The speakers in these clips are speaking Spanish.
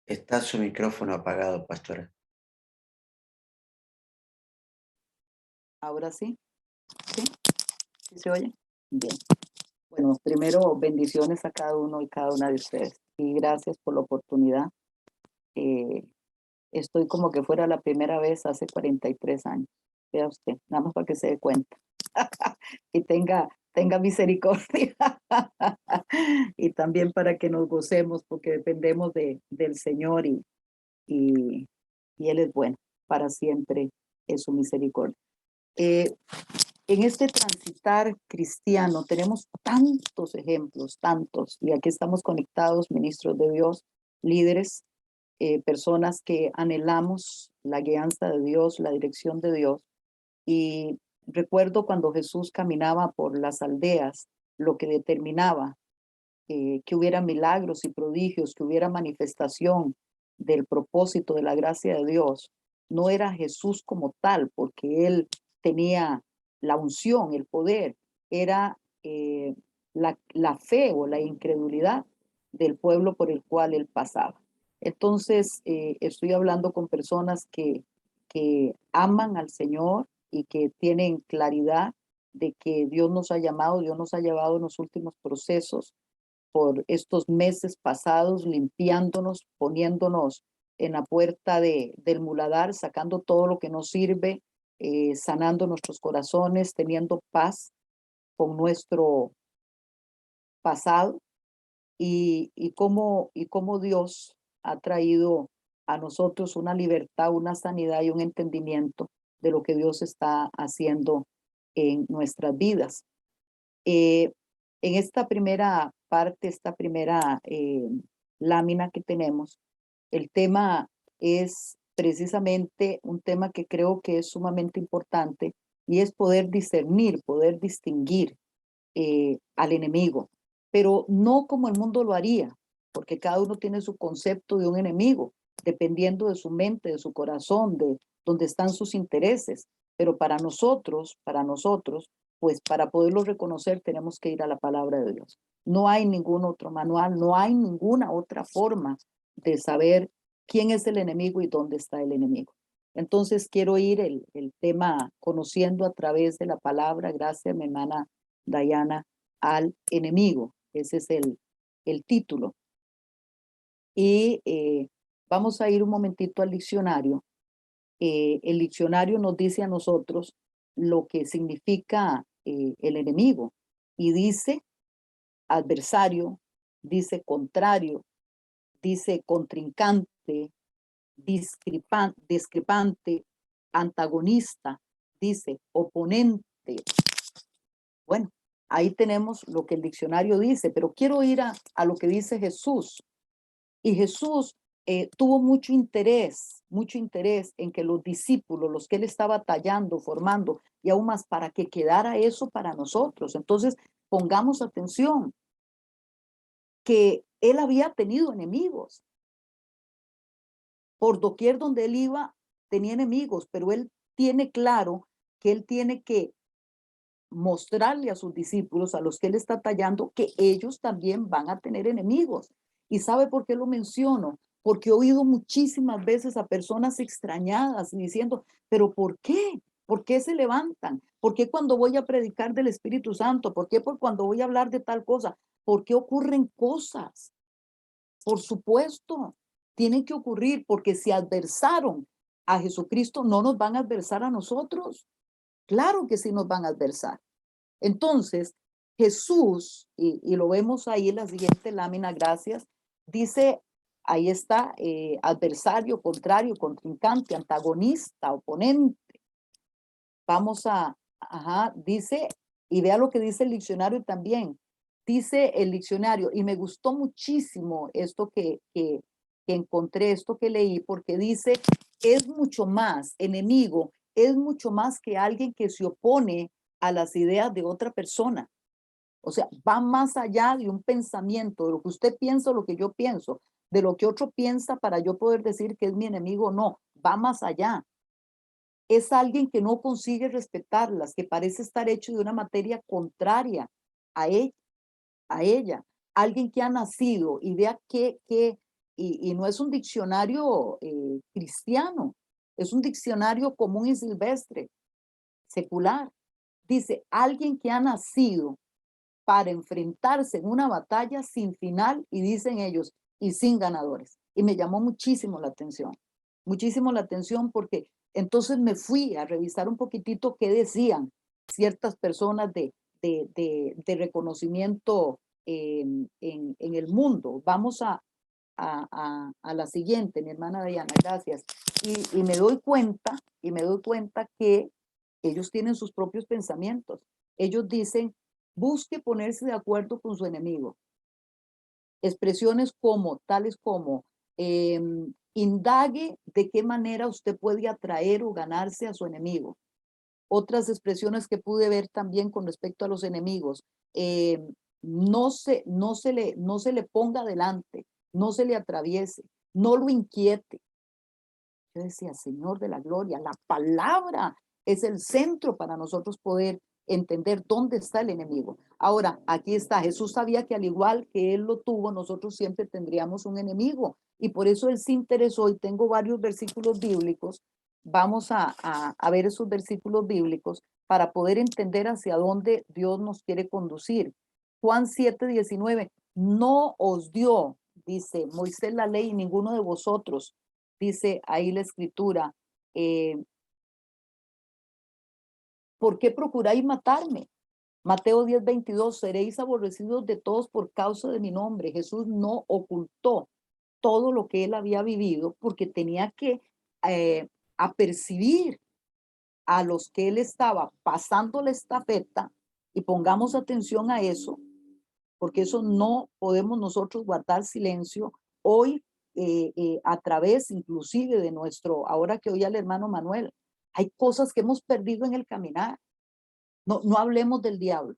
Está su micrófono apagado, pastora. Ahora sí, ¿sí? ¿Sí se oye? Bien. Bueno, primero bendiciones a cada uno y cada una de ustedes. Y gracias por la oportunidad. Eh, Estoy como que fuera la primera vez hace 43 años. Vea usted, nada más para que se dé cuenta. Y tenga misericordia. Y también para que nos gocemos, porque dependemos del Señor y, y Él es bueno. Para siempre es su misericordia. Eh, En este transitar cristiano tenemos tantos ejemplos, tantos, y aquí estamos conectados, ministros de Dios, líderes, personas que anhelamos la guianza de Dios, la dirección de Dios. Y recuerdo cuando Jesús caminaba por las aldeas, lo que determinaba que hubiera milagros y prodigios, que hubiera manifestación del propósito de la gracia de Dios, no era Jesús como tal, porque él tenía la unción, el poder, era la fe o la incredulidad del pueblo por el cual él pasaba. Entonces, estoy hablando con personas que aman al Señor y que tienen claridad de que Dios nos ha llamado, Dios nos ha llevado en los últimos procesos por estos meses pasados, limpiándonos, poniéndonos en la puerta del muladar, sacando todo lo que nos sirve, sanando nuestros corazones, teniendo paz con nuestro pasado y cómo Dios ha traído a nosotros una libertad, una sanidad y un entendimiento de lo que Dios está haciendo en nuestras vidas. Eh, en esta primera parte, esta primera lámina que tenemos, el tema es precisamente un tema que creo que es sumamente importante y es poder discernir, poder distinguir al enemigo, pero no como el mundo lo haría, porque cada uno tiene su concepto de un enemigo, dependiendo de su mente, de su corazón, de donde están sus intereses. Pero para nosotros, pues para poderlo reconocer tenemos que ir a la palabra de Dios. No hay ningún otro manual, no hay ninguna otra forma de saber quién es el enemigo y dónde está el enemigo. Entonces quiero ir el tema conociendo a través de la palabra. Gracias, mi hermana Diana, al enemigo. Ese es el título. Y vamos a ir un momentito al diccionario. El diccionario nos dice a nosotros lo que significa el enemigo y dice adversario, dice contrario, dice contrincante, discrepante, antagonista, dice oponente. Bueno, ahí tenemos lo que el diccionario dice, pero quiero ir a lo que dice Jesús. Y Jesús tuvo mucho interés en que los discípulos, los que él estaba tallando, formando, y aún más para que quedara eso para nosotros. Entonces, pongamos atención, que él había tenido enemigos. Por doquier donde él iba, tenía enemigos, pero él tiene claro que él tiene que mostrarle a sus discípulos, a los que él está tallando, que ellos también van a tener enemigos. ¿Y sabe por qué lo menciono? Porque he oído muchísimas veces a personas extrañadas diciendo, pero ¿por qué? ¿Por qué se levantan? ¿Por qué cuando voy a predicar del Espíritu Santo? ¿Por qué cuando voy a hablar de tal cosa? ¿Por qué ocurren cosas? Por supuesto, tienen que ocurrir porque si adversaron a Jesucristo, no nos van a adversar a nosotros. Claro que sí nos van a adversar. Entonces, Jesús, y lo vemos ahí en la siguiente lámina, gracias, dice, ahí está, adversario, contrario, contrincante, antagonista, oponente. Vamos dice, y vea lo que dice el diccionario también. Dice el diccionario, y me gustó muchísimo esto que encontré, esto que leí, porque dice, es mucho más, enemigo, es mucho más que alguien que se opone a las ideas de otra persona. O sea, va más allá de un pensamiento, de lo que usted piensa o lo que yo pienso, de lo que otro piensa para yo poder decir que es mi enemigo. No, va más allá. Es alguien que no consigue respetarlas, que parece estar hecho de una materia contraria a ella, a ella. Alguien que ha nacido y vea qué y no es un diccionario cristiano, es un diccionario común y silvestre, secular. Dice, alguien que ha nacido para enfrentarse en una batalla sin final, y dicen ellos, y sin ganadores. Y me llamó muchísimo la atención porque entonces me fui a revisar un poquitito qué decían ciertas personas de reconocimiento en el mundo. Vamos a la siguiente, mi hermana Diana, gracias. Y me doy cuenta que ellos tienen sus propios pensamientos. Ellos dicen, busque ponerse de acuerdo con su enemigo. Expresiones como, tales como, indague de qué manera usted puede atraer o ganarse a su enemigo. Otras expresiones que pude ver también con respecto a los enemigos, no se le ponga delante, no se le atraviese, no lo inquiete. Yo decía, Señor de la gloria, la palabra es el centro para nosotros poder entender dónde está el enemigo. Ahora, aquí está, Jesús sabía que al igual que él lo tuvo, nosotros siempre tendríamos un enemigo. Y por eso él se interesó, y tengo varios versículos bíblicos. Vamos a ver esos versículos bíblicos para poder entender hacia dónde Dios nos quiere conducir. Juan 7:19, no os dio, dice Moisés, la ley, y ninguno de vosotros, dice ahí la escritura, ¿por qué procuráis matarme? Mateo 10:22, seréis aborrecidos de todos por causa de mi nombre. Jesús no ocultó todo lo que él había vivido porque tenía que apercibir a los que él estaba pasando la estafeta, y pongamos atención a eso, porque eso no podemos nosotros guardar silencio hoy, a través inclusive de nuestro, ahora que oí al hermano Manuel, hay cosas que hemos perdido en el caminar. No hablemos del diablo,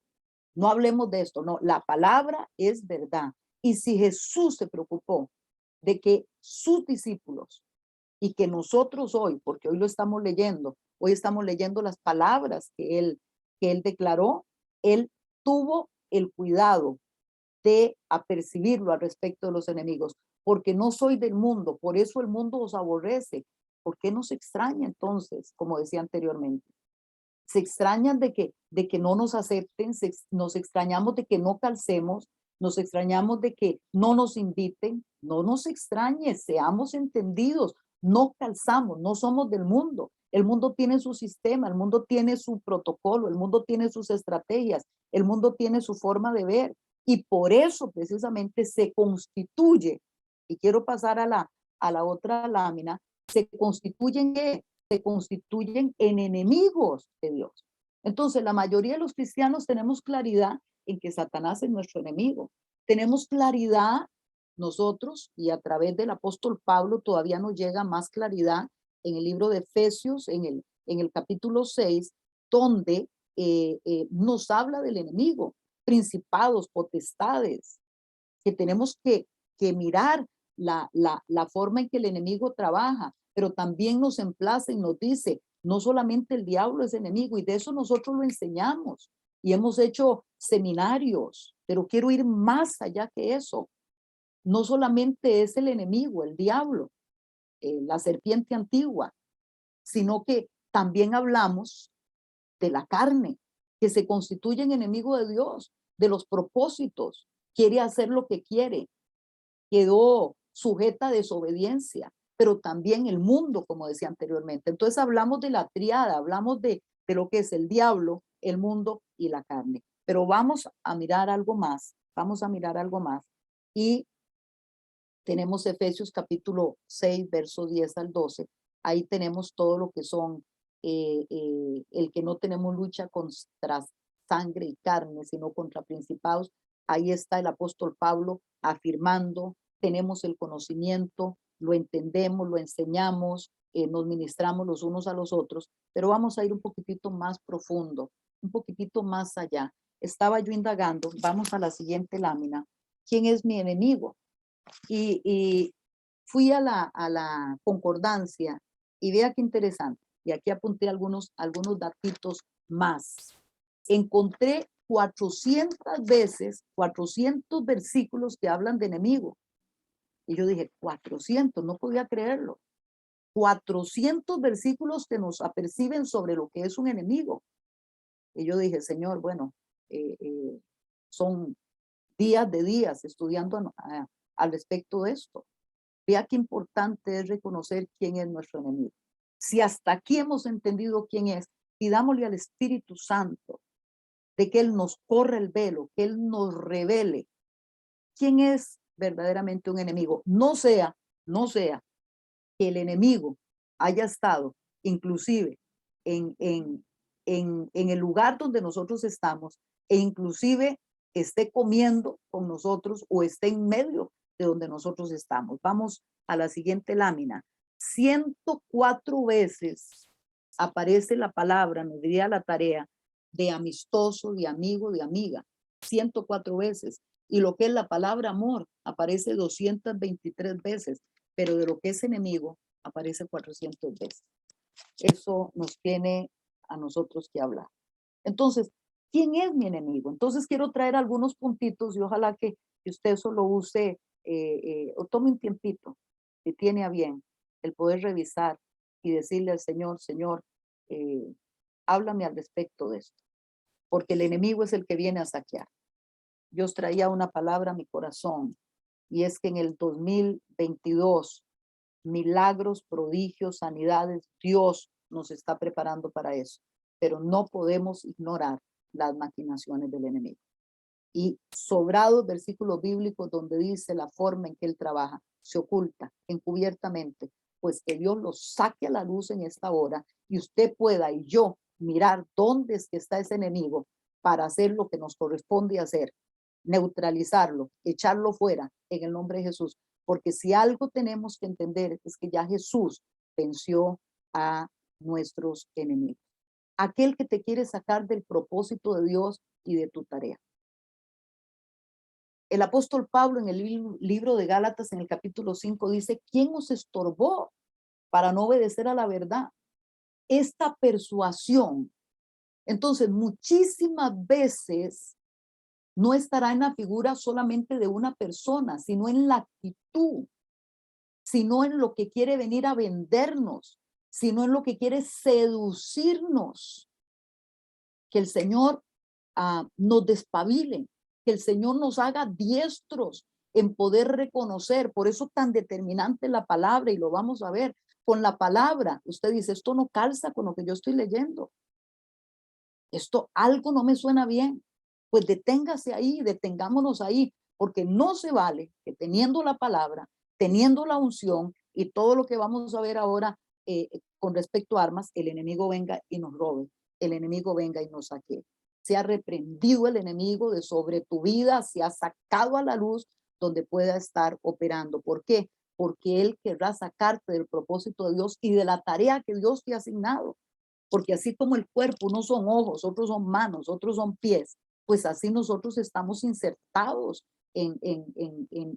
no hablemos de esto, no, la palabra es verdad. Y si Jesús se preocupó de que sus discípulos, y que nosotros hoy, porque hoy estamos leyendo las palabras que él declaró, él tuvo el cuidado de apercibirlo al respecto de los enemigos, porque no soy del mundo, por eso el mundo os aborrece. ¿Por qué nos extraña entonces? Como decía anteriormente, se extrañan de que no nos acepten, nos extrañamos de que no calcemos, nos extrañamos de que no nos inviten. No nos extrañe, seamos entendidos, no calzamos, no somos del mundo. El mundo tiene su sistema, el mundo tiene su protocolo, el mundo tiene sus estrategias, el mundo tiene su forma de ver, y por eso precisamente se constituye, y quiero pasar a la otra lámina, se constituyen en enemigos de Dios. Entonces, la mayoría de los cristianos tenemos claridad en que Satanás es nuestro enemigo. Tenemos claridad nosotros, y a través del apóstol Pablo todavía nos llega más claridad en el libro de Efesios, en el capítulo 6, donde nos habla del enemigo, principados, potestades, que tenemos que mirar la forma en que el enemigo trabaja, pero también nos emplaza y nos dice, no solamente el diablo es enemigo, y de eso nosotros lo enseñamos y hemos hecho seminarios, pero quiero ir más allá que eso. No solamente es el enemigo, el diablo, la serpiente antigua, sino que también hablamos de la carne, que se constituye en enemigo de Dios, de los propósitos, quiere hacer lo que quiere, quedó sujeta a desobediencia, pero también el mundo, como decía anteriormente. Entonces hablamos de la triada, hablamos de lo que es el diablo, el mundo y la carne. Pero vamos a mirar algo más, y tenemos Efesios capítulo 6, verso 10 al 12. Ahí tenemos todo lo que son, el que no tenemos lucha contra sangre y carne, sino contra principados. Ahí está el apóstol Pablo afirmando, tenemos el conocimiento, lo entendemos, lo enseñamos, nos ministramos los unos a los otros, pero vamos a ir un poquitito más profundo, un poquitito más allá. Estaba yo indagando, vamos a la siguiente lámina. ¿Quién es mi enemigo? Y fui a la concordancia, y vea qué interesante, y aquí apunté algunos datitos más. Encontré 400 veces, 400 versículos que hablan de enemigo. Y yo dije, 400, no podía creerlo. 400 versículos que nos aperciben sobre lo que es un enemigo. Y yo dije, Señor, bueno, son días de días estudiando al respecto de esto. Vea qué importante es reconocer quién es nuestro enemigo. Si hasta aquí hemos entendido quién es, pidámosle al Espíritu Santo de que Él nos corra el velo, que Él nos revele quién es verdaderamente un enemigo. No sea que el enemigo haya estado inclusive en el lugar donde nosotros estamos e inclusive esté comiendo con nosotros o esté en medio de donde nosotros estamos. Vamos a la siguiente lámina. 104 veces aparece la palabra, nos diría la tarea, de amistoso, de amigo, de amiga. 104 veces. Y lo que es la palabra amor aparece 223 veces, pero de lo que es enemigo aparece 400 veces. Eso nos tiene a nosotros que hablar. Entonces, ¿quién es mi enemigo? Entonces quiero traer algunos puntitos y ojalá que usted eso lo use o tome un tiempito, si tiene a bien, el poder revisar y decirle al Señor, Señor, háblame al respecto de esto, porque el enemigo es el que viene a saquear. Dios traía una palabra a mi corazón y es que en el 2022, milagros, prodigios, sanidades, Dios nos está preparando para eso, pero no podemos ignorar las maquinaciones del enemigo. Y sobrados versículos bíblicos donde dice la forma en que él trabaja, se oculta encubiertamente, pues que Dios lo saque a la luz en esta hora y usted pueda y yo mirar dónde es que está ese enemigo para hacer lo que nos corresponde hacer, neutralizarlo, echarlo fuera en el nombre de Jesús. Porque si algo tenemos que entender es que ya Jesús venció a nuestros enemigos. Aquel que te quiere sacar del propósito de Dios y de tu tarea. El apóstol Pablo en el libro de Gálatas en el capítulo 5 dice, ¿quién os estorbó para no obedecer a la verdad? Esta persuasión. Entonces, muchísimas veces no estará en la figura solamente de una persona, sino en la actitud, sino en lo que quiere venir a vendernos, sino en lo que quiere seducirnos. Que el Señor nos despabile, que el Señor nos haga diestros en poder reconocer. Por eso tan determinante la palabra, y lo vamos a ver. Con la palabra, usted dice, esto no calza con lo que yo estoy leyendo. Esto algo no me suena bien. Pues deténgase ahí, detengámonos ahí, porque no se vale que teniendo la palabra, teniendo la unción y todo lo que vamos a ver ahora con respecto a armas, el enemigo venga y nos robe, el enemigo venga y nos saque. Se ha reprendido el enemigo de sobre tu vida, se ha sacado a la luz donde pueda estar operando. ¿Por qué? Porque él querrá sacarte del propósito de Dios y de la tarea que Dios te ha asignado. Porque así como el cuerpo, unos son ojos, otros son manos, otros son pies, pues así nosotros estamos insertados en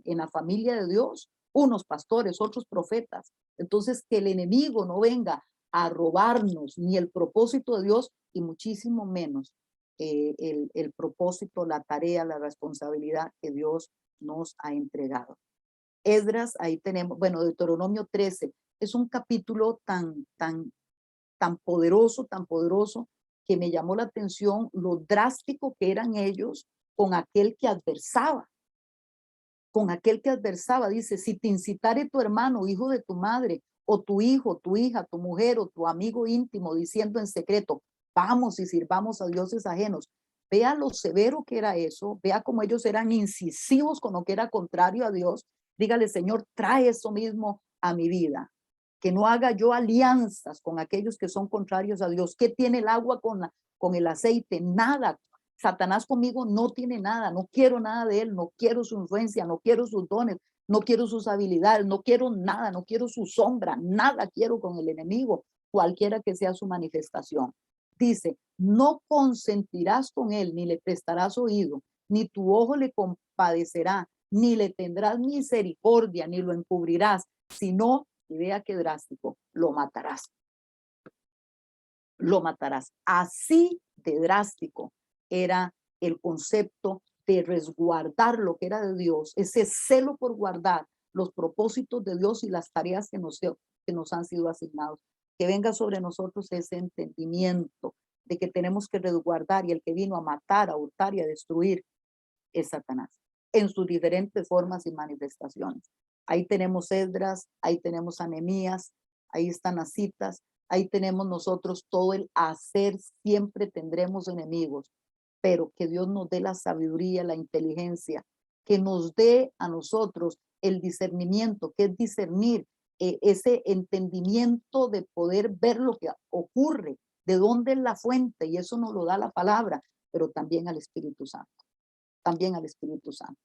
la familia de Dios, unos pastores, otros profetas. Entonces, que el enemigo no venga a robarnos ni el propósito de Dios y muchísimo menos el propósito, la tarea, la responsabilidad que Dios nos ha entregado. Esdras, ahí tenemos, bueno, Deuteronomio 13, es un capítulo tan poderoso, que me llamó la atención lo drástico que eran ellos con aquel que adversaba. Con aquel que adversaba, dice, si te incitare tu hermano, hijo de tu madre, o tu hijo, tu hija, tu mujer, o tu amigo íntimo, diciendo en secreto, vamos y sirvamos a dioses ajenos. Vea lo severo que era eso, vea cómo ellos eran incisivos con lo que era contrario a Dios. Dígale, Señor, trae eso mismo a mi vida. Que no haga yo alianzas con aquellos que son contrarios a Dios. ¿Qué tiene el agua con el aceite? Nada. Satanás conmigo no tiene nada, no quiero nada de él, no quiero su influencia, no quiero sus dones, no quiero sus habilidades, no quiero nada, no quiero su sombra, nada quiero con el enemigo, cualquiera que sea su manifestación. Dice, no consentirás con él, ni le prestarás oído, ni tu ojo le compadecerá, ni le tendrás misericordia, ni lo encubrirás, sino, y vea qué drástico, lo matarás. Lo matarás. Así de drástico era el concepto de resguardar lo que era de Dios, ese celo por guardar los propósitos de Dios y las tareas que nos han sido asignados. Que venga sobre nosotros ese entendimiento de que tenemos que resguardar, y el que vino a matar, a hurtar y a destruir es Satanás en sus diferentes formas y manifestaciones. Ahí tenemos Esdras, ahí tenemos a Nehemías, ahí están las citas, ahí tenemos nosotros todo el hacer. Siempre tendremos enemigos, pero que Dios nos dé la sabiduría, la inteligencia, que nos dé a nosotros el discernimiento, que es discernir, ese entendimiento de poder ver lo que ocurre, de dónde es la fuente, y eso nos lo da la palabra, pero también al Espíritu Santo, también al Espíritu Santo.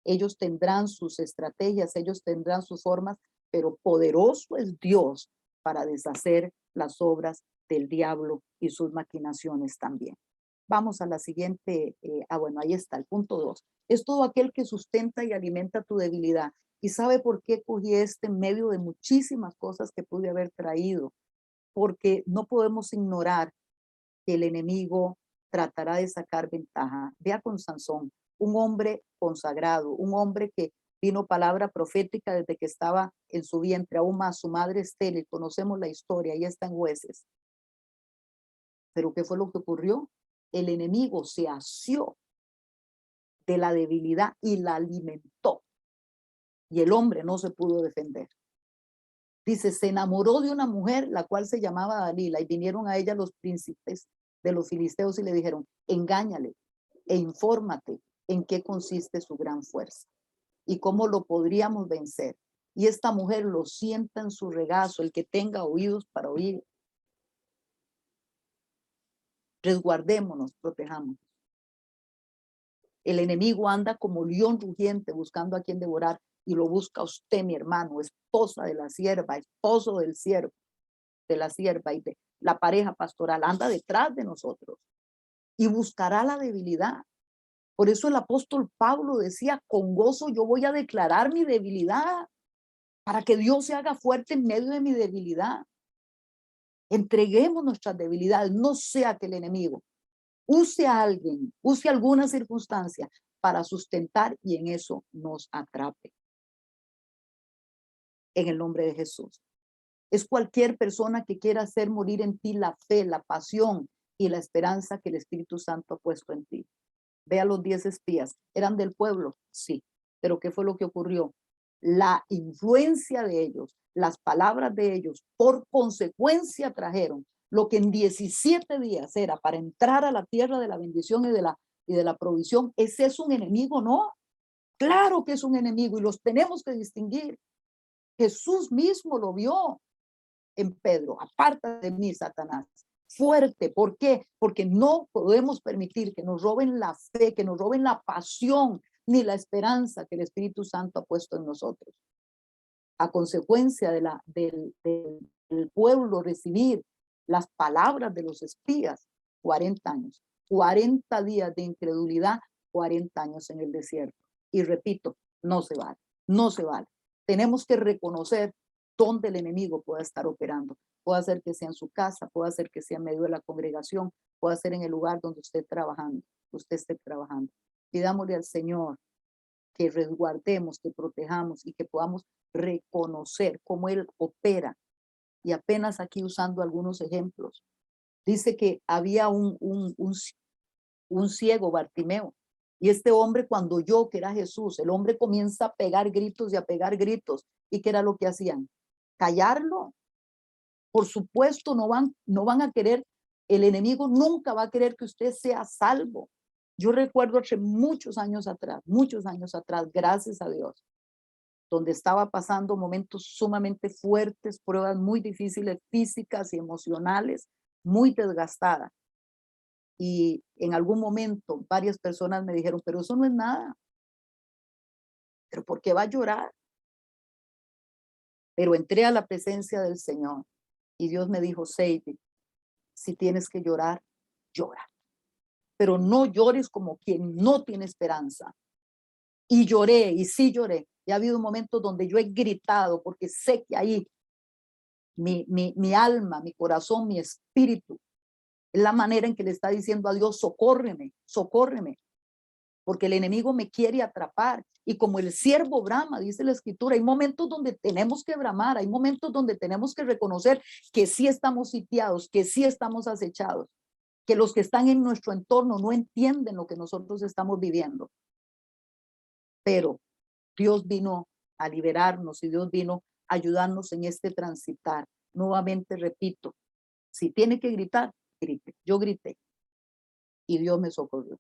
Ellos tendrán sus estrategias, ellos tendrán sus formas, pero poderoso es Dios para deshacer las obras del diablo y sus maquinaciones también. Vamos a la siguiente. Bueno, ahí está, el punto 2. Es todo aquel que sustenta y alimenta tu debilidad. ¿Y sabe por qué cogí este en medio de muchísimas cosas que pude haber traído? Porque no podemos ignorar que el enemigo tratará de sacar ventaja. Vea con Sansón, un hombre consagrado, un hombre que vino palabra profética desde que estaba en su vientre, aún más su madre Estela, y conocemos la historia, ahí está en Jueces. Pero ¿qué fue lo que ocurrió? El enemigo se asió de la debilidad y la alimentó, y el hombre no se pudo defender. Dice, se enamoró de una mujer, la cual se llamaba Dalila, y vinieron a ella los príncipes de los filisteos y le dijeron, engáñale e infórmate en qué consiste su gran fuerza y cómo lo podríamos vencer. Y esta mujer lo sienta en su regazo, el que tenga oídos para oír. Resguardémonos, protejamos. El enemigo anda como león rugiente buscando a quien devorar, y lo busca usted, mi hermano, esposa de la sierva, esposo del siervo, de la sierva y de la pareja pastoral, anda detrás de nosotros y buscará la debilidad. Por eso el apóstol Pablo decía, con gozo yo voy a declarar mi debilidad, para que Dios se haga fuerte en medio de mi debilidad. Entreguemos nuestras debilidades, no sea que el enemigo use a alguien, use alguna circunstancia para sustentar y en eso nos atrape. En el nombre de Jesús. Es cualquier persona que quiera hacer morir en ti la fe, la pasión y la esperanza que el Espíritu Santo ha puesto en ti. Vea los 10 espías. ¿Eran del pueblo? Sí. Pero ¿qué fue lo que ocurrió? La influencia de ellos, las palabras de ellos, por consecuencia trajeron lo que en 17 días era para entrar a la tierra de la bendición y de la provisión. ¿Ese es un enemigo? No. Claro que es un enemigo y los tenemos que distinguir. Jesús mismo lo vio en Pedro. Aparta de mí, Satanás. Fuerte. ¿Por qué? Porque no podemos permitir que nos roben la fe, que nos roben la pasión, ni la esperanza que el Espíritu Santo ha puesto en nosotros. A consecuencia del pueblo recibir las palabras de los espías, 40 años, 40 días de incredulidad, 40 años en el desierto. Y repito, no se vale, no se vale. Tenemos que reconocer dónde el enemigo pueda estar operando. Puede ser que sea en su casa, puede ser que sea en medio de la congregación, puede ser en el lugar donde usted esté trabajando. Pidámosle al Señor que resguardemos, que protejamos y que podamos reconocer cómo Él opera. Y apenas aquí usando algunos ejemplos. Dice que había un ciego, Bartimeo, y este hombre cuando oyó que era Jesús, el hombre comienza a pegar gritos y a pegar gritos. ¿Y qué era lo que hacían? Callarlo. Por supuesto, no van a querer, el enemigo nunca va a querer que usted sea salvo. Yo recuerdo hace muchos años atrás, gracias a Dios, donde estaba pasando momentos sumamente fuertes, pruebas muy difíciles físicas y emocionales, muy desgastada. Y en algún momento varias personas me dijeron, pero eso no es nada. ¿Pero por qué va a llorar? Pero entré a la presencia del Señor y Dios me dijo, Sadie, si tienes que llorar, llora. Pero no llores como quien no tiene esperanza. Y lloré, y sí lloré. Y ha habido momentos donde yo he gritado porque sé que ahí mi alma, mi corazón, mi espíritu, es la manera en que le está diciendo a Dios, socórreme, socórreme. porque el enemigo me quiere atrapar. Y como el siervo brama, dice la escritura, hay momentos donde tenemos que bramar, hay momentos donde tenemos que reconocer que sí estamos sitiados, que sí estamos acechados, que los que están en nuestro entorno no entienden lo que nosotros estamos viviendo. Pero Dios vino a liberarnos y Dios vino a ayudarnos en este transitar. Nuevamente repito, si tiene que gritar, grite. Yo grité y Dios me socorrió.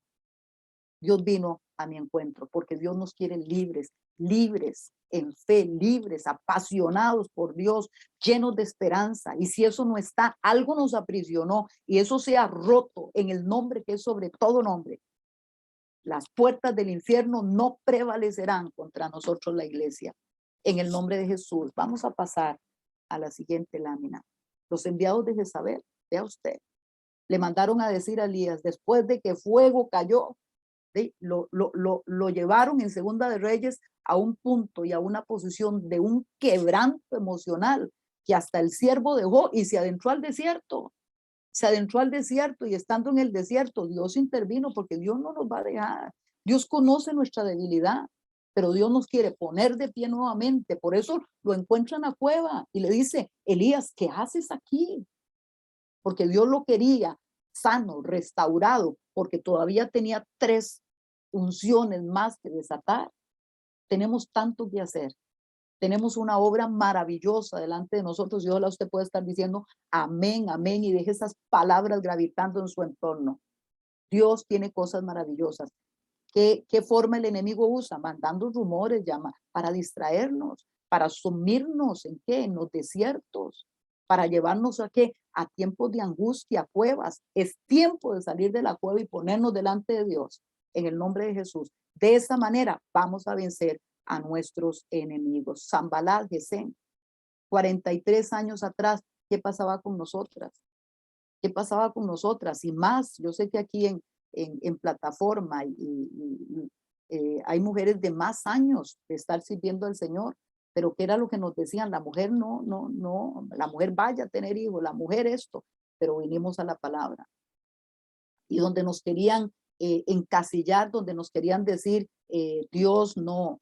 Dios vino a mi encuentro porque Dios nos quiere libres, libres en fe, libres, apasionados por Dios, llenos de esperanza. Y si eso no está, algo nos aprisionó y eso sea roto en el nombre que es sobre todo nombre. Las puertas del infierno no prevalecerán contra nosotros, la iglesia. En el nombre de Jesús. Vamos a pasar a la siguiente lámina. Los enviados de Jezabel, vea usted, le mandaron a decir a Elías, después de que fuego cayó, ¿sí? Lo llevaron en Segunda de Reyes a un punto y a una posición de un quebranto emocional que hasta el siervo dejó y se adentró al desierto. Se adentró al desierto y estando en el desierto, Dios intervino porque Dios no nos va a dejar. Dios conoce nuestra debilidad, pero Dios nos quiere poner de pie nuevamente. Por eso lo encuentra en la cueva y le dice, Elías, ¿qué haces aquí? Porque Dios lo quería sano, restaurado, porque todavía tenía 3 unciones más que desatar. Tenemos tanto que hacer. Tenemos una obra maravillosa delante de nosotros y ojalá usted pueda estar diciendo amén, amén y deje esas palabras gravitando en su entorno. Dios tiene cosas maravillosas. ¿Qué forma el enemigo usa? Mandando rumores, para distraernos, para sumirnos ¿en qué? En los desiertos, para llevarnos a qué? A tiempos de angustia, a cuevas. Es tiempo de salir de la cueva y ponernos delante de Dios en el nombre de Jesús. De esa manera vamos a vencer a nuestros enemigos. Zambalat, Gesén, 43 años atrás, ¿qué pasaba con nosotras? ¿Qué pasaba con nosotras? Y más, yo sé que aquí en plataforma hay mujeres de más años de estar sirviendo al Señor, pero ¿qué era lo que nos decían? La mujer no, la mujer vaya a tener hijos, la mujer esto, pero vinimos a la palabra. Y donde nos querían encasillar, donde nos querían decir, Dios no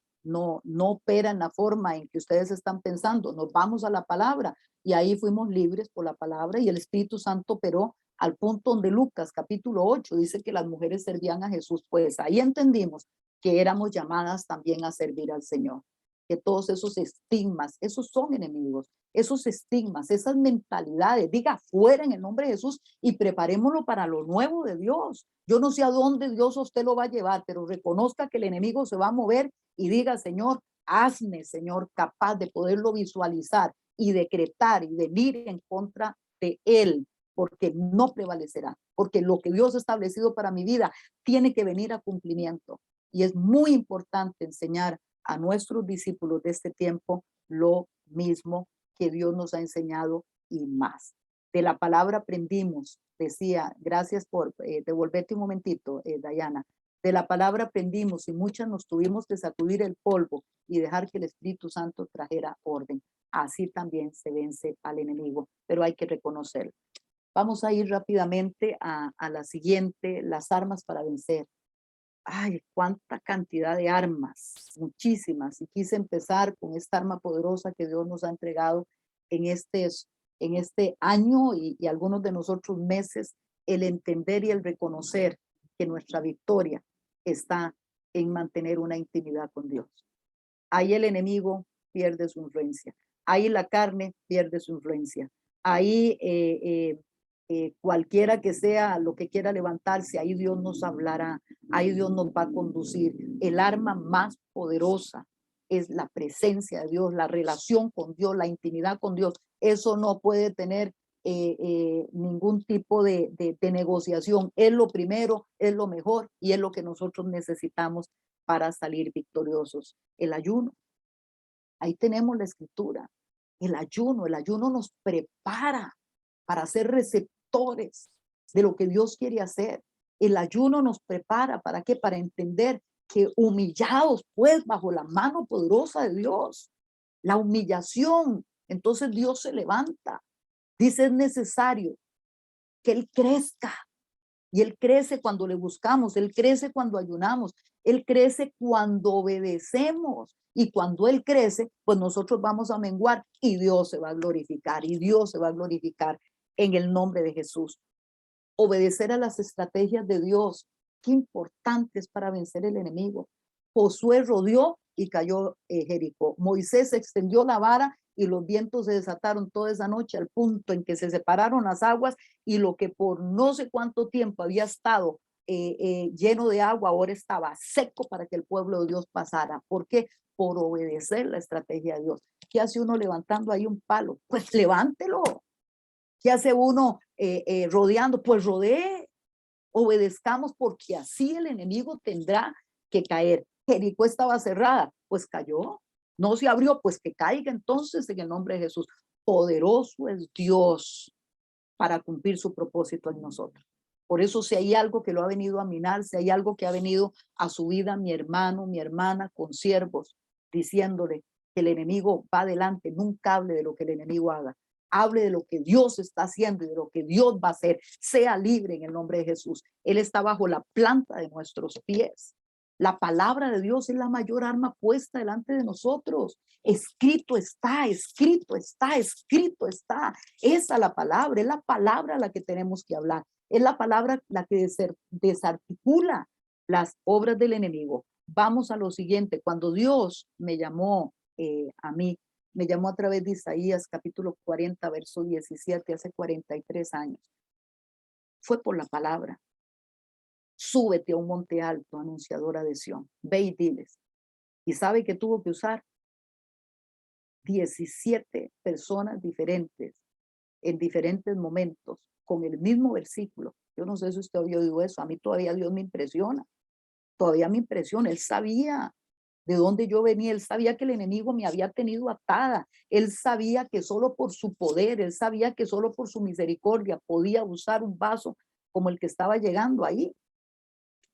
opera en la forma en que ustedes están pensando, nos vamos a la palabra. Y ahí fuimos libres por la palabra y el Espíritu Santo operó al punto donde Lucas capítulo 8 dice que las mujeres servían a Jesús. Pues ahí entendimos que éramos llamadas también a servir al Señor. Que todos esos estigmas, esos son enemigos, esos estigmas, esas mentalidades, diga fuera en el nombre de Jesús y preparémoslo para lo nuevo de Dios. Yo no sé a dónde Dios a usted lo va a llevar, pero reconozca que el enemigo se va a mover y diga, Señor, hazme, Señor, capaz de poderlo visualizar y decretar y venir en contra de él, porque no prevalecerá, porque lo que Dios ha establecido para mi vida tiene que venir a cumplimiento. Y es muy importante enseñar a nuestros discípulos de este tiempo lo mismo que Dios nos ha enseñado y más. De la palabra aprendimos, decía, gracias por devolverte un momentito, Dayana. De la palabra aprendimos y muchas nos tuvimos que sacudir el polvo y dejar que el Espíritu Santo trajera orden. Así también se vence al enemigo, pero hay que reconocerlo. Vamos a ir rápidamente a la siguiente, las armas para vencer. Ay, cuánta cantidad de armas, muchísimas. Y quise empezar con esta arma poderosa que Dios nos ha entregado en este año y algunos de nosotros meses, el entender y el reconocer que nuestra victoria está en mantener una intimidad con Dios. Ahí el enemigo pierde su influencia. Ahí la carne pierde su influencia. Ahí cualquiera que sea lo que quiera levantarse, ahí Dios nos hablará, ahí Dios nos va a conducir. El arma más poderosa es la presencia de Dios, la relación con Dios, la intimidad con Dios. Eso no puede tener ningún tipo de negociación. Es lo primero, es lo mejor y es lo que nosotros necesitamos para salir victoriosos. El ayuno, ahí tenemos la escritura. El ayuno nos prepara para ser receptores de lo que Dios quiere hacer. El ayuno nos prepara, ¿para qué? Para entender que humillados pues bajo la mano poderosa de Dios, la humillación, entonces Dios se levanta. Dice, es necesario que Él crezca. Y Él crece cuando le buscamos, Él crece cuando ayunamos. Él crece cuando obedecemos. Y cuando Él crece, pues nosotros vamos a menguar y Dios se va a glorificar. Y Dios se va a glorificar en el nombre de Jesús. Obedecer a las estrategias de Dios. Qué importante es para vencer el enemigo. Josué rodeó y cayó Jericó. Moisés extendió la vara y los vientos se desataron toda esa noche al punto en que se separaron las aguas y lo que por no sé cuánto tiempo había estado lleno de agua, ahora estaba seco para que el pueblo de Dios pasara. ¿Por qué? Por obedecer la estrategia de Dios. ¿Qué hace uno levantando ahí un palo? Pues levántelo. ¿Qué hace uno rodeando? Pues rodee. Obedezcamos porque así el enemigo tendrá que caer. Jericó estaba cerrada, pues cayó. No se abrió, pues que caiga entonces en el nombre de Jesús. Poderoso es Dios para cumplir su propósito en nosotros. Por eso si hay algo que lo ha venido a minar, si hay algo que ha venido a su vida, mi hermano, mi hermana, con siervos, diciéndole que el enemigo va adelante, nunca hable de lo que el enemigo haga. Hable de lo que Dios está haciendo y de lo que Dios va a hacer. Sea libre en el nombre de Jesús. Él está bajo la planta de nuestros pies. La palabra de Dios es la mayor arma puesta delante de nosotros. Escrito está, escrito está, escrito está. Esa es la palabra la que tenemos que hablar. Es la palabra la que desarticula las obras del enemigo. Vamos a lo siguiente. Cuando Dios me llamó a mí, me llamó a través de Isaías capítulo 40, verso 17, hace 43 años. Fue por la palabra. Súbete a un monte alto, anunciadora de Sión. Ve y diles. Y sabe que tuvo que usar 17 personas diferentes en diferentes momentos con el mismo versículo. Yo no sé si usted había oído eso. A mí todavía Dios me impresiona. Todavía me impresiona. Él sabía de dónde yo venía. Él sabía que el enemigo me había tenido atada. Él sabía que solo por su poder, él sabía que solo por su misericordia podía usar un vaso como el que estaba llegando ahí,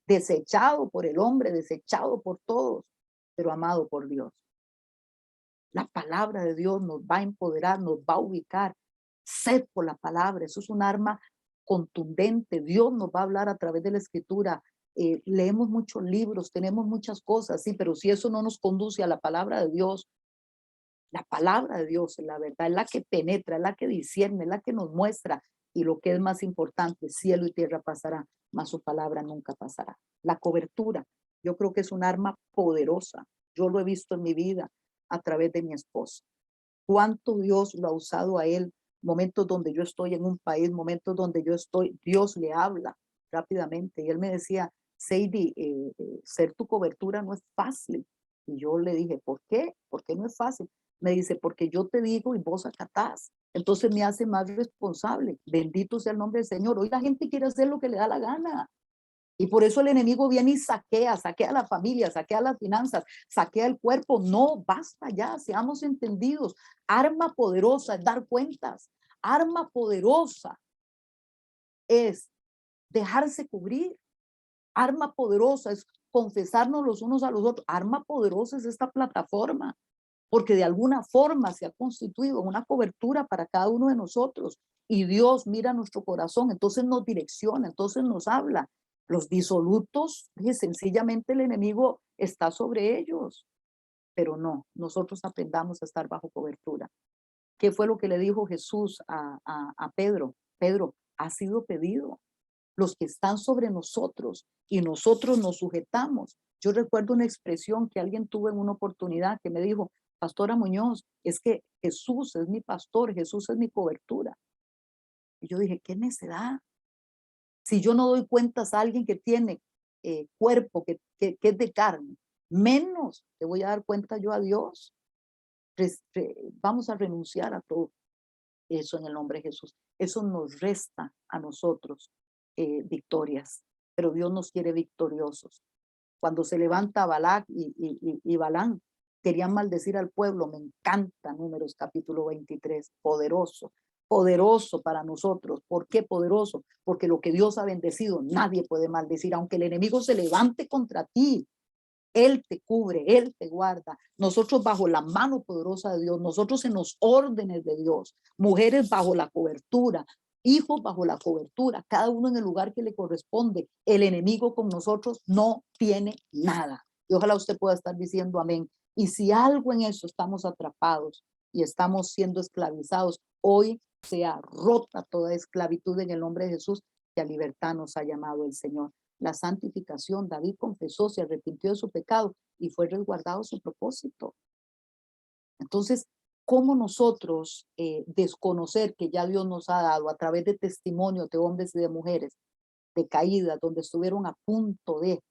desechado por el hombre, desechado por todos, pero amado por Dios. La palabra de Dios nos va a empoderar, nos va a ubicar. Sed por la palabra, eso es un arma contundente. Dios nos va a hablar a través de la escritura. Leemos muchos libros, tenemos muchas cosas, sí, pero si eso no nos conduce a la palabra de Dios, la palabra de Dios es la verdad, es la que penetra, es la que discierne, es la que nos muestra. Y lo que es más importante, cielo y tierra pasará, mas su palabra nunca pasará. La cobertura, yo creo que es un arma poderosa. Yo lo he visto en mi vida a través de mi esposo. Cuánto Dios lo ha usado a él. Momentos donde yo estoy en un país, momentos donde yo estoy, Dios le habla rápidamente. Y él me decía, Sadie, ser tu cobertura no es fácil. Y yo le dije, ¿por qué? ¿Por qué no es fácil? Me dice, porque yo te digo y vos acatás. Entonces me hace más responsable. Bendito sea el nombre del Señor. Hoy la gente quiere hacer lo que le da la gana. Y por eso el enemigo viene y saquea la familia, saquea las finanzas, saquea el cuerpo. No, basta ya, seamos entendidos. Arma poderosa es dar cuentas. Arma poderosa es dejarse cubrir. Arma poderosa es confesarnos los unos a los otros. Arma poderosa es esta plataforma, porque de alguna forma se ha constituido una cobertura para cada uno de nosotros. Y Dios mira nuestro corazón, entonces nos direcciona, entonces nos habla. Los disolutos, sencillamente el enemigo está sobre ellos, pero no, nosotros aprendamos a estar bajo cobertura. ¿Qué fue lo que le dijo Jesús a Pedro? Pedro, ha sido pedido. Los que están sobre nosotros y nosotros nos sujetamos. Yo recuerdo una expresión que alguien tuvo en una oportunidad que me dijo, Pastora Muñoz, es que Jesús es mi pastor, Jesús es mi cobertura. Y yo dije, qué necedad. Si yo no doy cuentas a alguien que tiene cuerpo, que es de carne, menos le voy a dar cuenta yo a Dios. Vamos a renunciar a todo eso en el nombre de Jesús. Eso nos resta a nosotros victorias, pero Dios nos quiere victoriosos. Cuando se levanta Balac y Balán, querían maldecir al pueblo. Me encanta Números capítulo 23, poderoso. Poderoso para nosotros. ¿Por qué poderoso? Porque lo que Dios ha bendecido nadie puede maldecir, aunque el enemigo se levante contra ti. Él te cubre, Él te guarda. Nosotros bajo la mano poderosa de Dios, nosotros en los órdenes de Dios, mujeres bajo la cobertura, hijos bajo la cobertura, cada uno en el lugar que le corresponde. El enemigo con nosotros no tiene nada. Y ojalá usted pueda estar diciendo amén. Y si algo en eso estamos atrapados y estamos siendo esclavizados, hoy sea rota toda esclavitud en el nombre de Jesús, que a libertad nos ha llamado el Señor. La santificación, David confesó, se arrepintió de su pecado y fue resguardado su propósito. Entonces, ¿cómo nosotros desconocer que ya Dios nos ha dado a través de testimonios de hombres y de mujeres, de caídas, donde estuvieron a punto de,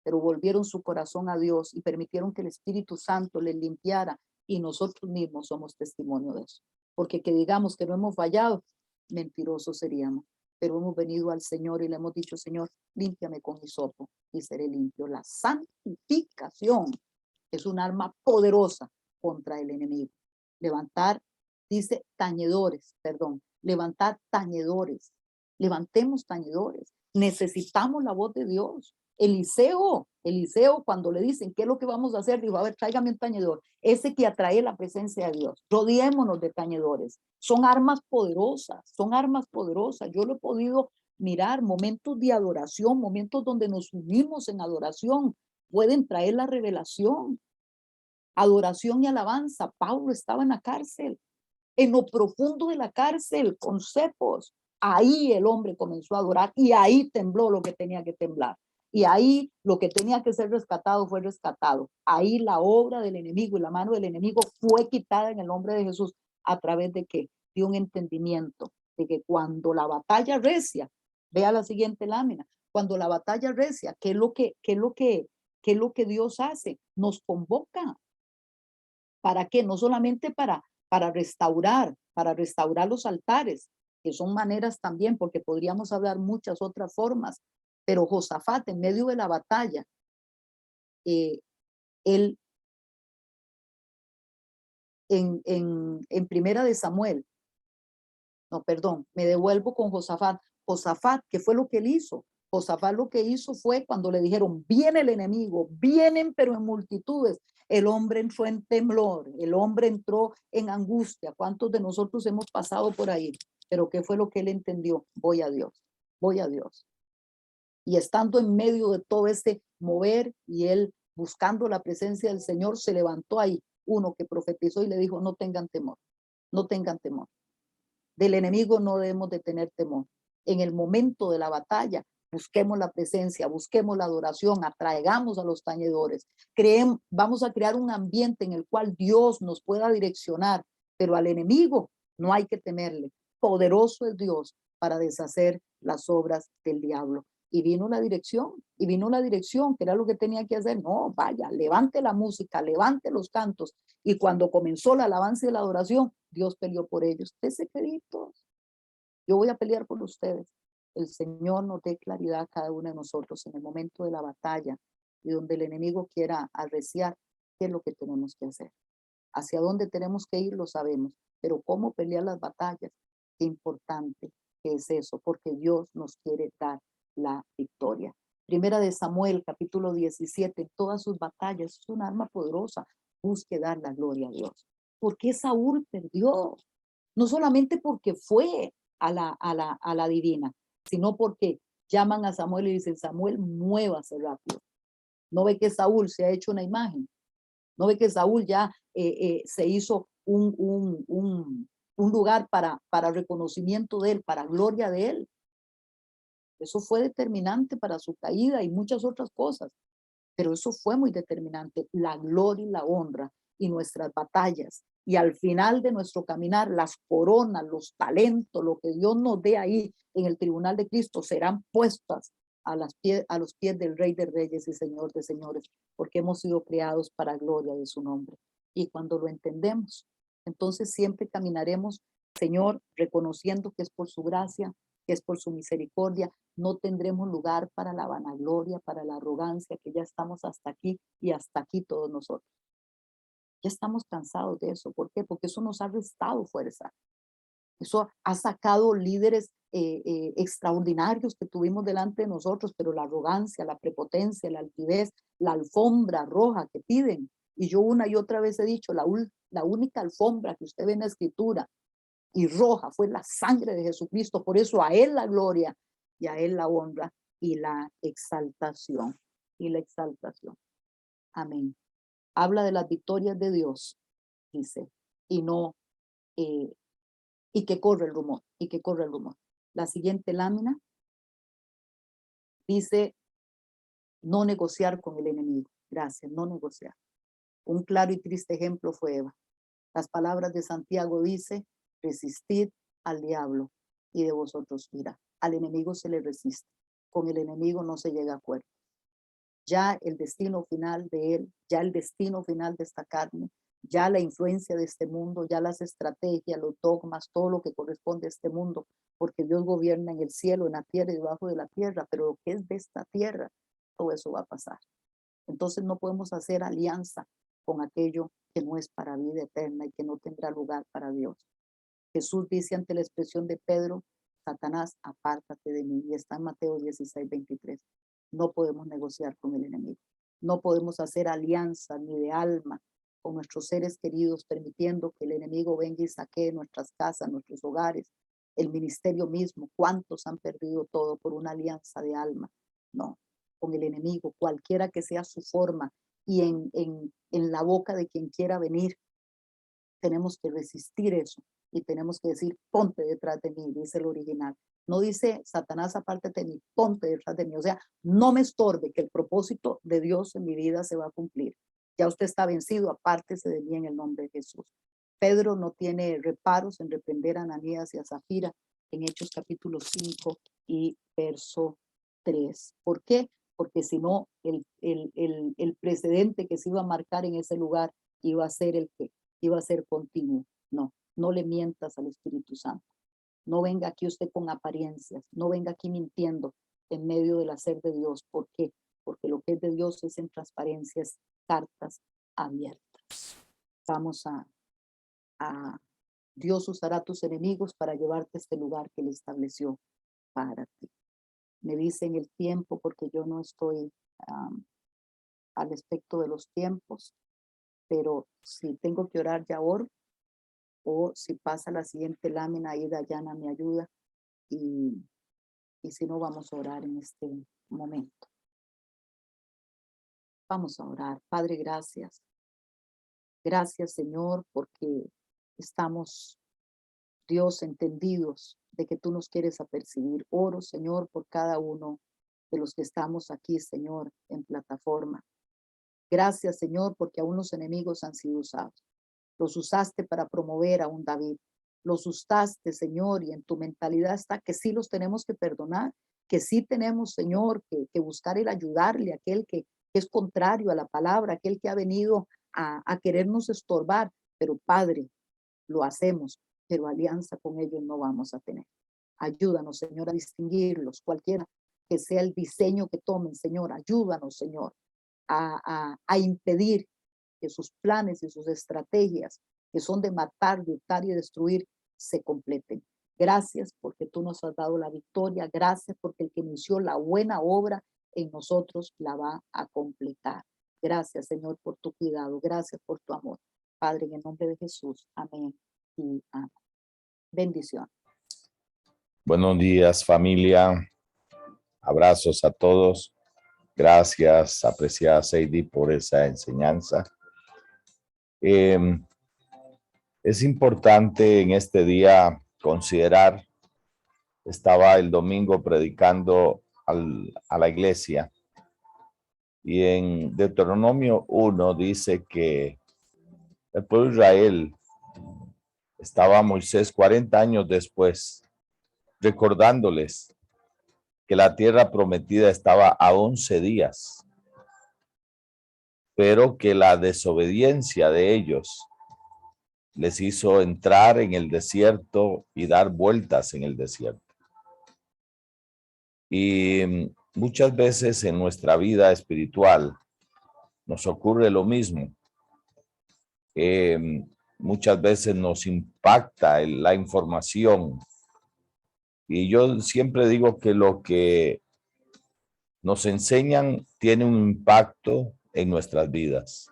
pero volvieron su corazón a Dios y permitieron que el Espíritu Santo les limpiara, y nosotros mismos somos testimonio de eso? Porque que digamos que no hemos fallado, mentirosos seríamos, pero hemos venido al Señor y le hemos dicho: Señor, límpiame con hisopo y seré limpio. La santificación es un arma poderosa contra el enemigo. Levantar, dice tañedores, perdón, levantar tañedores. Levantemos tañedores. Necesitamos la voz de Dios. Eliseo, cuando le dicen qué es lo que vamos a hacer, dijo: a ver, tráigame un tañedor, ese que atrae la presencia de Dios. Rodeémonos de tañedores. Son armas poderosas, son armas poderosas. Yo lo he podido mirar, momentos de adoración, momentos donde nos unimos en adoración, pueden traer la revelación. Adoración y alabanza. Pablo estaba en la cárcel, en lo profundo de la cárcel, con cepos. Ahí el hombre comenzó a adorar y ahí tembló lo que tenía que temblar. Y ahí lo que tenía que ser rescatado fue rescatado. Ahí la obra del enemigo y la mano del enemigo fue quitada en el nombre de Jesús. ¿A través de qué? De un entendimiento de que cuando la batalla recia, vea la siguiente lámina, cuando la batalla recia, ¿qué es lo que Dios hace? Nos convoca. ¿Para qué? No solamente para restaurar los altares, que son maneras también, porque podríamos hablar muchas otras formas, pero Josafat, en medio de la batalla, él en Primera de Samuel, no, perdón, me devuelvo con Josafat. Josafat, ¿qué fue lo que él hizo? Josafat lo que hizo fue cuando le dijeron: viene el enemigo, vienen pero en multitudes. El hombre entró en temblor, el hombre entró en angustia. ¿Cuántos de nosotros hemos pasado por ahí? Pero ¿qué fue lo que él entendió? Voy a Dios, voy a Dios. Y estando en medio de todo este mover y él buscando la presencia del Señor, se levantó ahí uno que profetizó y le dijo: no tengan temor, no tengan temor. Del enemigo no debemos de tener temor. En el momento de la batalla, busquemos la presencia, busquemos la adoración, atraigamos a los tañedores. Vamos a crear un ambiente en el cual Dios nos pueda direccionar, pero al enemigo no hay que temerle. Poderoso es Dios para deshacer las obras del diablo. Y vino la dirección, que era lo que tenía que hacer. No, vaya, levante la música, levante los cantos. Y cuando comenzó la alabanza y la adoración, Dios peleó por ellos. Dese créditos. Yo voy a pelear por ustedes. El Señor nos dé claridad a cada uno de nosotros en el momento de la batalla y donde el enemigo quiera arreciar, qué es lo que tenemos que hacer. Hacia dónde tenemos que ir lo sabemos, pero cómo pelear las batallas, qué importante que es eso, porque Dios nos quiere dar la victoria. Primera de Samuel, capítulo 17, en todas sus batallas, es un arma poderosa. Busque dar la gloria a Dios. ¿Por qué Saúl perdió? No solamente porque fue a la divina, sino porque llaman a Samuel y dicen: Samuel, muévase rápido. ¿No ve que Saúl se ha hecho una imagen? ¿No ve que Saúl ya se hizo un lugar para reconocimiento de él, para gloria de él? Eso fue determinante para su caída y muchas otras cosas, pero eso fue muy determinante, la gloria y la honra y nuestras batallas. Y al final de nuestro caminar, las coronas, los talentos, lo que Dios nos dé ahí en el tribunal de Cristo serán puestas a los pies del Rey de Reyes y Señor de Señores, porque hemos sido creados para gloria de su nombre. Y cuando lo entendemos, entonces siempre caminaremos, Señor, reconociendo que es por su gracia, que es por su misericordia. No tendremos lugar para la vanagloria, para la arrogancia, que ya estamos hasta aquí y hasta aquí todos nosotros. Ya estamos cansados de eso. ¿Por qué? Porque eso nos ha restado fuerza. Eso ha sacado líderes extraordinarios que tuvimos delante de nosotros, pero la arrogancia, la prepotencia, la altivez, la alfombra roja que piden. Y yo una y otra vez he dicho, la única alfombra que usted ve en la escritura y roja, fue la sangre de Jesucristo. Por eso a Él la gloria y a Él la honra y la exaltación. Y la exaltación. Amén. Habla de las victorias de Dios, dice, y no, y que corre el rumor, y que corre el rumor. La siguiente lámina dice, no negociar con el enemigo. Gracias, no negociar. Un claro y triste ejemplo fue Eva. Las palabras de Santiago dice, resistid al diablo y de vosotros irá. Al enemigo se le resiste. Con el enemigo no se llega a acuerdo. Ya el destino final de él, ya el destino final de esta carne, ya la influencia de este mundo, ya las estrategias, los dogmas, todo lo que corresponde a este mundo, porque Dios gobierna en el cielo, en la tierra y debajo de la tierra, pero lo que es de esta tierra, todo eso va a pasar. Entonces no podemos hacer alianza con aquello que no es para vida eterna y que no tendrá lugar para Dios. Jesús dice ante la expresión de Pedro, Satanás, apártate de mí, y está en Mateo 16:23. No podemos negociar con el enemigo. No podemos hacer alianza ni de alma con nuestros seres queridos, permitiendo que el enemigo venga y saquee nuestras casas, nuestros hogares, el ministerio mismo. ¿Cuántos han perdido todo por una alianza de alma? No, con el enemigo, cualquiera que sea su forma y en la boca de quien quiera venir, tenemos que resistir eso y tenemos que decir, ponte detrás de mí, dice el original. No dice, Satanás, apártate de mí, ponte detrás de mí. O sea, no me estorbe, que el propósito de Dios en mi vida se va a cumplir. Ya usted está vencido, apártese de mí en el nombre de Jesús. Pedro no tiene reparos en reprender a Ananías y a Zafira en Hechos capítulo 5 y verso 3. ¿Por qué? Porque si no, el precedente que se iba a marcar en ese lugar iba a ser el que iba a ser continuo. No, no le mientas al Espíritu Santo. No venga aquí usted con apariencias, no venga aquí mintiendo en medio del hacer de Dios. ¿Por qué? Porque lo que es de Dios es en transparencia, es cartas abiertas. Vamos a Dios usará a tus enemigos para llevarte a este lugar que Él estableció para ti. Me dicen el tiempo porque yo no estoy al respecto de los tiempos, pero si tengo que orar ya oro, o si pasa la siguiente lámina, ahí Dayana me ayuda y si no, vamos a orar en este momento. Vamos a orar. Padre, gracias. Gracias, Señor, porque estamos, Dios, entendidos de que tú nos quieres apercibir. Oro, Señor, por cada uno de los que estamos aquí, Señor, en plataforma. Gracias, Señor, porque aún los enemigos han sido usados. Los usaste para promover a un David. Los usaste, Señor, y en tu mentalidad está que sí los tenemos que perdonar, que sí tenemos, Señor, que buscar el ayudarle a aquel que es contrario a la palabra, aquel que ha venido a querernos estorbar. Pero, Padre, lo hacemos, pero alianza con ellos no vamos a tener. Ayúdanos, Señor, a distinguirlos, cualquiera que sea el diseño que tomen, Señor. Ayúdanos, Señor, a impedir que sus planes y sus estrategias, que son de matar, de hurtar y destruir, se completen. Gracias porque tú nos has dado la victoria. Gracias porque el que inició la buena obra en nosotros la va a completar. Gracias, Señor, por tu cuidado. Gracias por tu amor. Padre, en el nombre de Jesús. Amén y amén. Bendición. Buenos días, familia. Abrazos a todos. Gracias, apreciada Seidy, por esa enseñanza. Es importante en este día considerar, estaba el domingo predicando a la iglesia y en Deuteronomio 1 dice que el pueblo de Israel estaba Moisés 40 años después recordándoles que la tierra prometida estaba a 11 días, pero que la desobediencia de ellos les hizo entrar en el desierto y dar vueltas en el desierto. Y muchas veces en nuestra vida espiritual nos ocurre lo mismo. Muchas veces nos impacta la información. Y yo siempre digo que lo que nos enseñan tiene un impacto en nuestras vidas.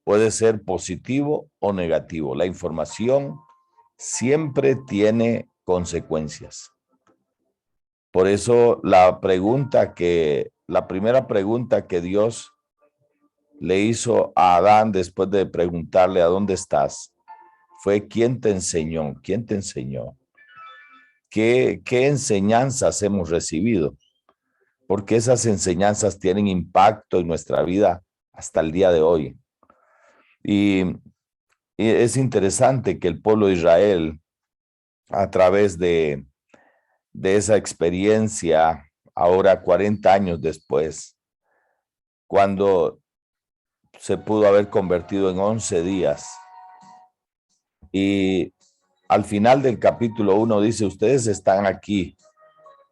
Puede ser positivo o negativo. La información siempre tiene consecuencias. Por eso la primera pregunta que Dios le hizo a Adán después de preguntarle ¿a dónde estás? Fue ¿quién te enseñó? ¿Quién te enseñó? ¿Qué enseñanzas hemos recibido? Porque esas enseñanzas tienen impacto en nuestra vida hasta el día de hoy. Y es interesante que el pueblo de Israel, a través de esa experiencia, ahora 40 años después, cuando se pudo haber convertido en 11 días, y al final del capítulo 1 dice, ustedes están aquí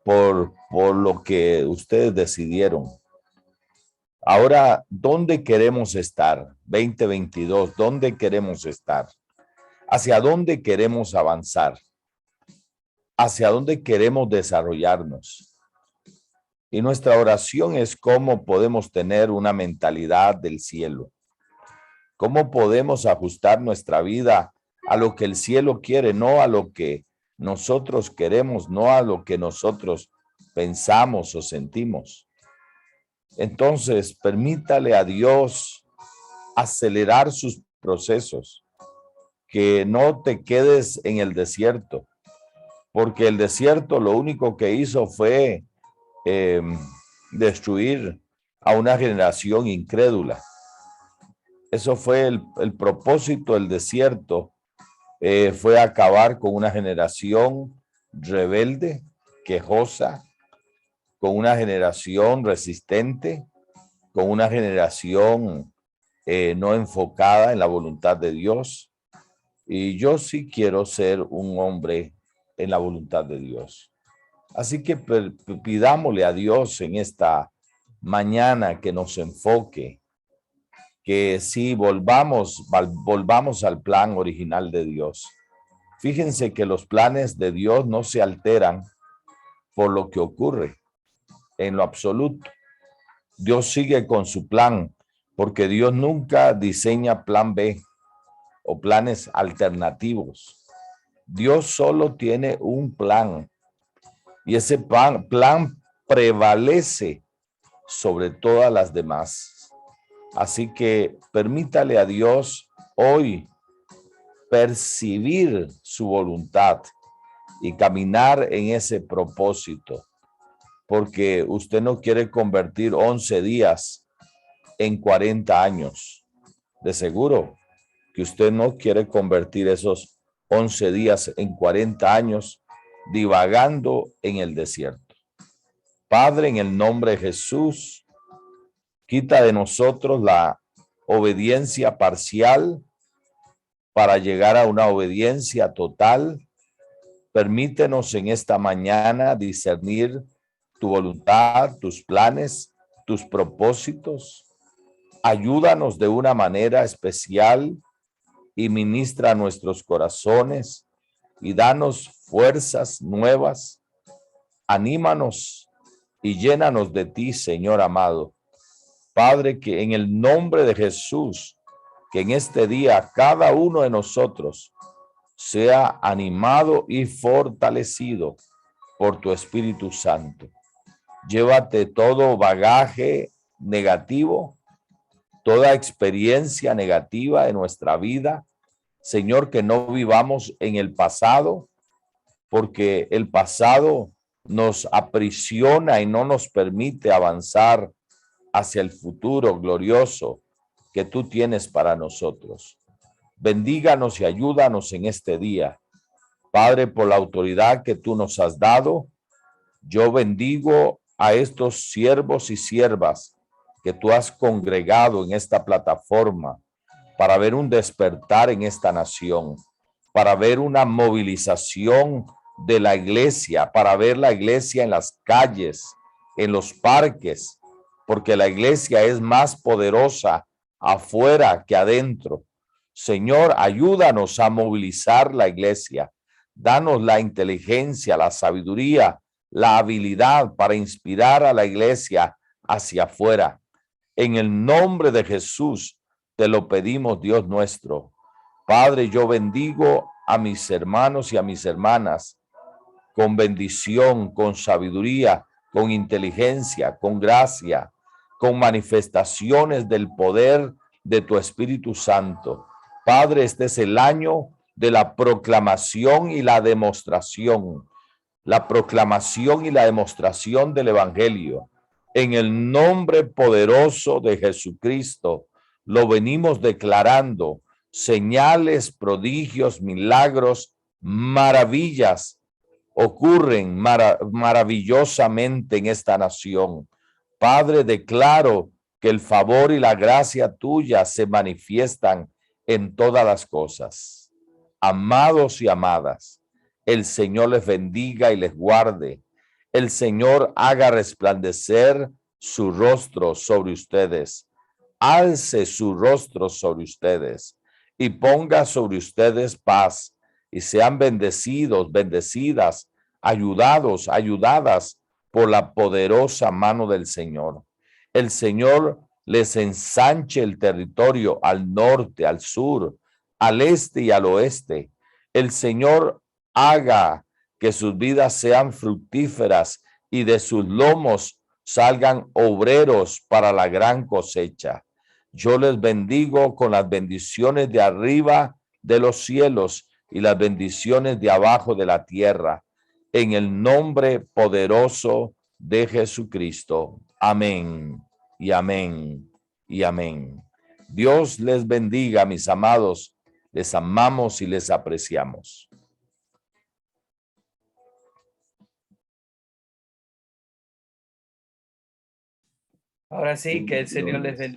por lo que ustedes decidieron. Ahora, ¿dónde queremos estar? 2022, ¿dónde queremos estar? ¿Hacia dónde queremos avanzar? ¿Hacia dónde queremos desarrollarnos? Y nuestra oración es cómo podemos tener una mentalidad del cielo. ¿Cómo podemos ajustar nuestra vida a lo que el cielo quiere, no a lo que nosotros queremos, no a lo que nosotros pensamos o sentimos? Entonces, permítale a Dios acelerar sus procesos, que no te quedes en el desierto, porque el desierto lo único que hizo fue destruir a una generación incrédula. Eso fue el propósito del desierto, fue acabar con una generación rebelde, quejosa, con una generación resistente, con una generación no enfocada en la voluntad de Dios. Y yo sí quiero ser un hombre en la voluntad de Dios. Así que pidámosle a Dios en esta mañana que nos enfoque, que sí volvamos al plan original de Dios. Fíjense que los planes de Dios no se alteran por lo que ocurre en lo absoluto. Dios sigue con su plan, porque Dios nunca diseña plan B o planes alternativos. Dios solo tiene un plan, y ese plan prevalece sobre todas las demás. Así que permítale a Dios hoy percibir su voluntad y caminar en ese propósito, porque usted no quiere convertir 11 días en 40 años. De seguro que usted no quiere convertir esos 11 días en 40 años divagando en el desierto. Padre, en el nombre de Jesús, quita de nosotros la obediencia parcial para llegar a una obediencia total. Permítenos en esta mañana discernir tu voluntad, tus planes, tus propósitos. Ayúdanos de una manera especial y ministra nuestros corazones y danos fuerzas nuevas. Anímanos y llénanos de ti, Señor amado. Padre, que en el nombre de Jesús, que en este día cada uno de nosotros sea animado y fortalecido por tu Espíritu Santo. Llévate todo bagaje negativo, toda experiencia negativa de nuestra vida. Señor, que no vivamos en el pasado, porque el pasado nos aprisiona y no nos permite avanzar hacia el futuro glorioso que tú tienes para nosotros. Bendíganos y ayúdanos en este día. Padre, por la autoridad que tú nos has dado, yo bendigo a estos siervos y siervas que tú has congregado en esta plataforma para ver un despertar en esta nación, para ver una movilización de la iglesia, para ver la iglesia en las calles, en los parques, porque la iglesia es más poderosa afuera que adentro. Señor, ayúdanos a movilizar la iglesia. Danos la inteligencia, la sabiduría, la habilidad para inspirar a la iglesia hacia afuera. En el nombre de Jesús te lo pedimos, Dios nuestro. Padre, yo bendigo a mis hermanos y a mis hermanas con bendición, con sabiduría, con inteligencia, con gracia, con manifestaciones del poder de tu Espíritu Santo. Padre, este es el año de la proclamación y la demostración. La proclamación y la demostración del Evangelio. En el nombre poderoso de Jesucristo, lo venimos declarando. Señales, prodigios, milagros, maravillas ocurren maravillosamente en esta nación. Padre, declaro que el favor y la gracia tuya se manifiestan en todas las cosas. Amados y amadas, el Señor les bendiga y les guarde. El Señor haga resplandecer su rostro sobre ustedes. Alce su rostro sobre ustedes y ponga sobre ustedes paz, y sean bendecidos, bendecidas, ayudados, ayudadas por la poderosa mano del Señor. El Señor les ensanche el territorio al norte, al sur, al este y al oeste. El Señor haga que sus vidas sean fructíferas y de sus lomos salgan obreros para la gran cosecha. Yo les bendigo con las bendiciones de arriba de los cielos y las bendiciones de abajo de la tierra, en el nombre poderoso de Jesucristo. Amén y amén y amén. Dios les bendiga, mis amados. Les amamos y les apreciamos. Ahora sí, que el Señor les bendiga.